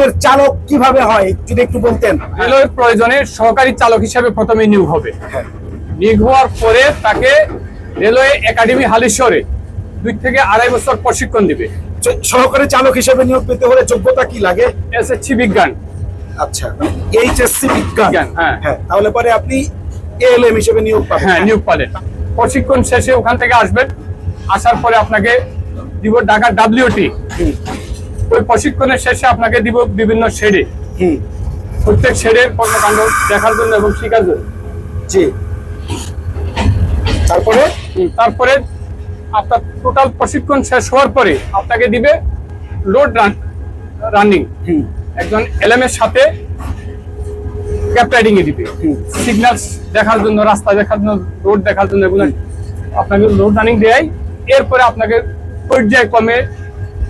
রেলওয়ের চালক কিভাবে হয় যদি একটু বলতেন। রেলওয়ের প্রয়োজনে সহকারী চালক হিসেবে প্রথমে নিয়োগ হবে। নিয়োগ হওয়ার পরে তাকে রেলওয়ে একাডেমি হালিশহরে 2 থেকে 2.5 বছর প্রশিক্ষণ দিবে। সহকারী চালক হিসেবে নিয়োগ পেতে হলে যোগ্যতা কি লাগে? এসএসসি বিজ্ঞান। আচ্ছা, এইচএসসি বিজ্ঞান। হ্যাঁ, তাহলে পরে আপনি এএলএম হিসেবে নিয়োগ পাবেন। হ্যাঁ, নিয়োগ পাবেন। প্রশিক্ষণ শেষে ওখান থেকে আসবেন, আসার পরে আপনাকে দিব ঢাকা WT। ওই প্রশিক্ষণের শেষে আপনাকে দিব বিভিন্ন শেডে, প্রত্যেক শেডের কর্মকাণ্ড দেখার জন্য এবং শেখার জন্য। জি। তারপরে আপনার টোটাল প্রশিক্ষণ শেষ হওয়ার পরে আপনাকে দিবে লোড রানিং। একজন এলএম এর সাথে ক্যাপ রাইডিং এ দিবে, সিগন্যাল দেখার জন্য, রাস্তা দেখার জন্য, রোড দেখার জন্য এগুলো আপনাকে লোড রানিং দেয়। এরপরে আপনাকে পর্যায়ক্রমে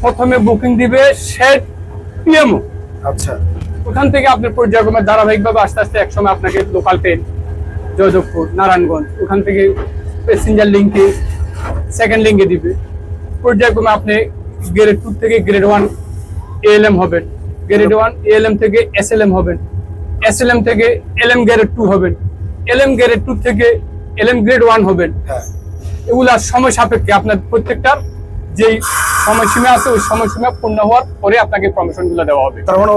প্রথমে বুকিং দিবে শেড পিএমও। আচ্ছা, ওখান থেকে আপনার পর্যায়ক্রমে ধারাবাহিকভাবে আস্তে আস্তে একসময় আপনাকে লোকাল ট্রেন জয়দেবপুর, নারায়ণগঞ্জ, ওখান থেকে প্যাসেঞ্জার লিঙ্কে, সেকেন্ড লিঙ্কে দিবে। পর্যায়ক্রমে আপনি গ্রেড 2 থেকে গ্রেড 1 এএলএম হবেন, গ্রেড 1 এএলএম থেকে এসএলএম হবেন, এসএলএম থেকে এলএম গ্রেড 2 হবেন, এলএম গ্রেড 2 থেকে এলএম গ্রেড 1 হবেন। এগুলা সময় সাপেক্ষে আপনার প্রত্যেকটার যেই সময়সীমা আছে ওই সময়সীমা পূর্ণ হওয়ার পরে আপনাকে প্রমোশন গুলো দেওয়া হবে। তার মানে